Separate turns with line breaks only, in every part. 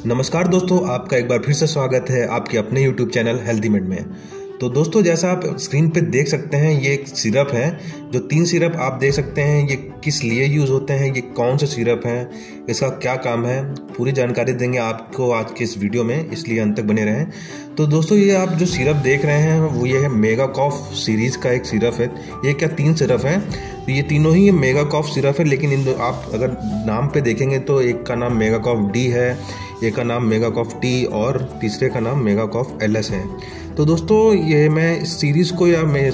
नमस्कार दोस्तों, आपका एक बार फिर से स्वागत है आपके अपने YouTube चैनल हेल्दीमेड में। तो दोस्तों, जैसा आप स्क्रीन पे देख सकते हैं, ये एक सिरप है। जो 3 सिरप आप देख सकते हैं, ये किस लिए यूज़ होते हैं, ये कौन से सिरप हैं, इसका क्या काम है, पूरी जानकारी देंगे आपको आज के इस वीडियो में, इसलिए अंत तक बने रहें। तो दोस्तों, ये आप जो सिरप देख रहे हैं वो ये है मेगा कॉफ सीरीज़ का एक सिरप है। ये क्या 3 सिरप हैं, तो ये तीनों ही मेगा कॉफ सिरप है। लेकिन आप अगर नाम पे देखेंगे तो एक का नाम मेगा कॉफ डी है, एक का नाम मेगा कॉफ टी और तीसरे का नाम मेगा कॉफ एलएस है। तो दोस्तों, ये मैं इस सीरीज़ को या मैं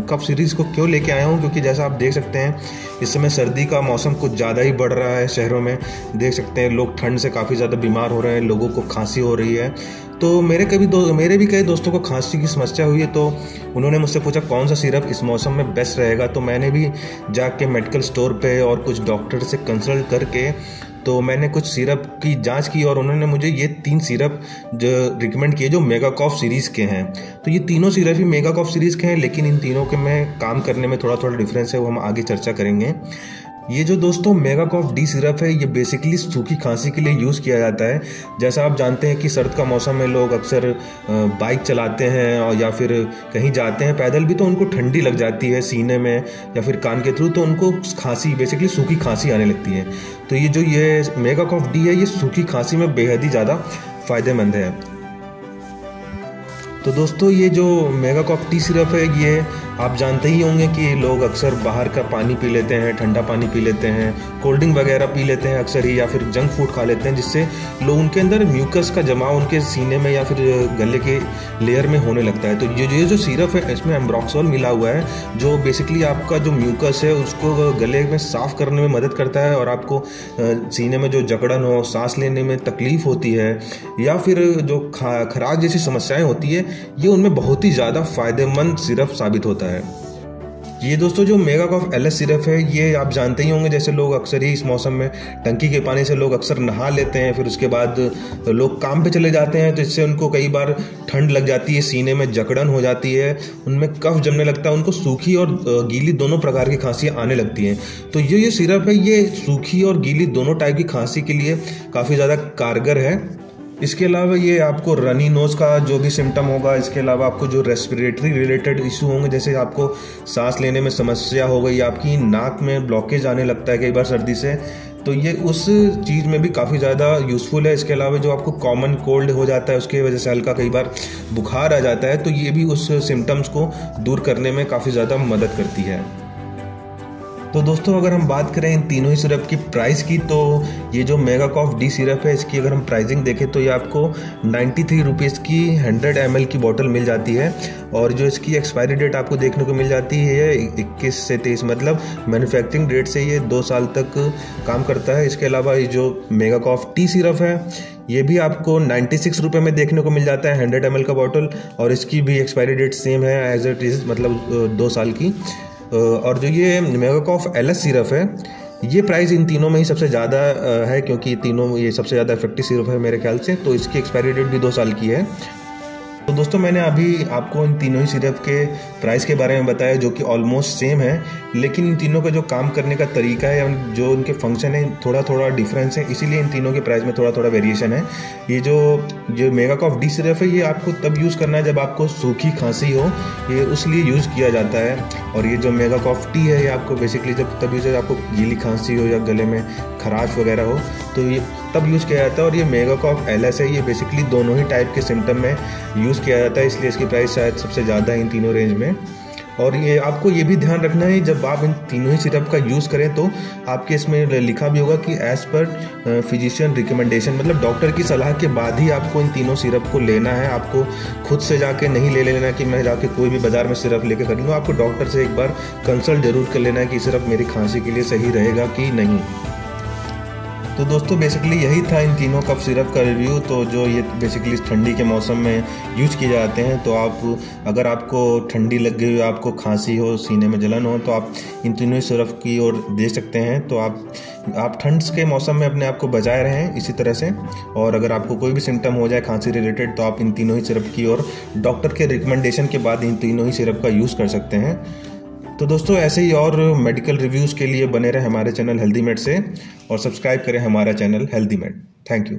कफ सीरीज़ को क्यों लेके आया हूँ, क्योंकि जैसा आप देख सकते हैं इस समय सर्दी का मौसम कुछ ज़्यादा ही बढ़ रहा है। शहरों में देख सकते हैं लोग ठंड से काफ़ी ज़्यादा बीमार हो रहे हैं, लोगों को खांसी हो रही है। तो मेरे भी कई दोस्तों को खांसी की समस्या हुई है, तो उन्होंने मुझसे पूछा कौन सा सिरप इस मौसम में बेस्ट रहेगा। तो मैंने भी जाके मेडिकल स्टोर पे और कुछ डॉक्टर से कंसल्ट करके तो मैंने कुछ सिरप की जांच की और उन्होंने मुझे ये 3 सिरप जो रिकमेंड किए जो मेगा कॉफ सीरीज़ के हैं। तो ये तीनों सिरप ही मेगा कॉफ सीरीज़ के हैं, लेकिन इन तीनों के में काम करने में थोड़ा थोड़ा डिफरेंस है, वो हम आगे चर्चा करेंगे। ये जो दोस्तों मेगा कॉफ डी सिरप है, ये बेसिकली सूखी खांसी के लिए यूज़ किया जाता है। जैसा आप जानते हैं कि सर्द का मौसम में लोग अक्सर बाइक चलाते हैं और या फिर कहीं जाते हैं पैदल भी, तो उनको ठंडी लग जाती है सीने में या फिर कान के थ्रू, तो उनको खांसी बेसिकली सूखी खांसी आने लगती है। तो ये मेगा कॉफ डी है, ये सूखी खांसी में बेहद ही ज़्यादा फायदेमंद है। तो दोस्तों, ये जो मेगा कॉफ टी सिरप है, ये आप जानते ही होंगे कि लोग अक्सर बाहर का पानी पी लेते हैं, ठंडा पानी पी लेते हैं, कोल्ड ड्रिंक वगैरह पी लेते हैं अक्सर ही, या फिर जंक फूड खा लेते हैं, जिससे लोग उनके अंदर म्यूकस का जमाव उनके सीने में या फिर गले के लेयर में होने लगता है। तो ये जो सिरप है, इसमें एम्ब्रोक्सोल मिला हुआ है, जो बेसिकली आपका जो म्यूकस है उसको गले में साफ करने में मदद करता है, और आपको सीने में जो जकड़न हो, सांस लेने में तकलीफ होती है या फिर जो खराश जैसी समस्याएं होती है, ये उनमें बहुत ही ज़्यादा फायदेमंद सिरप साबित होता है। ये दोस्तों जो मेगा कॉफ एलएस सिरप है, ये आप जानते ही होंगे, जैसे लोग अक्सर ही इस मौसम में टंकी के पानी से लोग अक्सर नहा लेते हैं, फिर उसके बाद लोग काम पे चले जाते हैं, तो इससे उनको कई बार ठंड लग जाती है, सीने में जकड़न हो जाती है, उनमें कफ जमने लगता है, उनको सूखी और गीली दोनों प्रकार की खांसियाँ आने लगती हैं। तो ये सिरप है, ये सूखी और गीली दोनों टाइप की खांसी के लिए काफ़ी ज़्यादा कारगर है। इसके अलावा ये आपको रनी नोज़ का जो भी सिम्टम होगा, इसके अलावा आपको जो रेस्पिरेटरी रिलेटेड इशू होंगे, जैसे आपको सांस लेने में समस्या हो गई, आपकी नाक में ब्लॉकेज आने लगता है कई बार सर्दी से, तो ये उस चीज़ में भी काफ़ी ज़्यादा यूज़फुल है। इसके अलावा जो आपको कॉमन कोल्ड हो जाता है, उसकी वजह से हल्का कई बार बुखार आ जाता है, तो ये भी उस सिम्टम्स को दूर करने में काफ़ी ज़्यादा मदद करती है। तो दोस्तों, अगर हम बात करें इन तीनों ही सिरप की प्राइस की, तो ये जो मेगा कॉफ डी सिरप है, इसकी अगर हम प्राइसिंग देखें तो ये आपको 93 रुपीज़ की 100 ml की बोतल मिल जाती है, और जो इसकी एक्सपायरी डेट आपको देखने को मिल जाती है 21 से 23, मतलब मैन्युफैक्चरिंग डेट से ये 2 साल तक काम करता है। इसके अलावा ये जो मेगा कॉफ टी सिरप है, ये भी आपको 96 रुपये में देखने को मिल जाता है 100 ml का बॉटल, और इसकी भी एक्सपायरी डेट सेम है एज इट इज़, मतलब 2 साल की। और जो ये मेगा कॉफ एलएस सिरप है, ये प्राइस इन तीनों में ही सबसे ज़्यादा है, क्योंकि तीनों ये सबसे ज़्यादा इफेक्टिव सिरप है मेरे ख्याल से, तो इसकी एक्सपायरी डेट भी 2 साल की है। तो दोस्तों, मैंने अभी आपको इन तीनों ही सिरप के प्राइस के बारे में बताया, जो कि ऑलमोस्ट सेम है, लेकिन इन तीनों का जो काम करने का तरीका है, जो उनके फंक्शन है, थोड़ा थोड़ा डिफरेंस है, इसीलिए इन तीनों के प्राइस में थोड़ा थोड़ा वेरिएशन है। ये जो मेगा कॉफ डी सिरप है, ये आपको तब यूज़ करना है जब आपको सूखी खांसी हो, ये उस लिए यूज़ किया जाता है। और ये जो मेगा कॉफ टी है, ये आपको बेसिकली तब यूज़ आपको गीली खांसी हो या गले में खराश वगैरह हो, तो ये तब यूज़ किया जाता है। और ये मेगा कॉफ एलएस है, ये बेसिकली दोनों ही टाइप के सिम्टम में यूज़ किया जाता है, इसलिए इसकी प्राइस शायद सबसे ज़्यादा है इन तीनों रेंज में। और ये आपको ये भी ध्यान रखना है, जब आप इन तीनों ही सिरप का यूज़ करें तो आपके इसमें लिखा भी होगा कि एज़ पर फिजिशियन रिकमेंडेशन, मतलब डॉक्टर की सलाह के बाद ही आपको इन तीनों सिरप को लेना है। आपको खुद से जाके नहीं ले लेना कि मैं जाके कोई भी बाज़ार में सिरप लेके कर लूँगा। आपको डॉक्टर से एक बार कंसल्ट जरूर कर लेना है कि सिरप मेरी खांसी के लिए सही रहेगा कि नहीं। तो दोस्तों, बेसिकली यही था इन तीनों कफ सिरप का रिव्यू। तो जो ये बेसिकली ठंडी के मौसम में यूज़ किए जाते हैं, तो अगर आपको ठंडी लग गई हो, आपको खांसी हो, सीने में जलन हो, तो आप इन तीनों ही सिरप की ओर दे सकते हैं। तो आप ठंड के मौसम में अपने आप को बचाए रहें इसी तरह से। और अगर आपको कोई भी सिम्टम हो जाए खांसी रिलेटेड, तो आप इन तीनों ही सिरप की ओर डॉक्टर के रिकमेंडेशन के बाद इन तीनों ही सिरप का यूज़ कर सकते हैं। तो दोस्तों, ऐसे ही और मेडिकल रिव्यूज़ के लिए बने रहें हमारे चैनल हेल्दीमेड से, और सब्सक्राइब करें हमारा चैनल हेल्दीमेड। Thank you.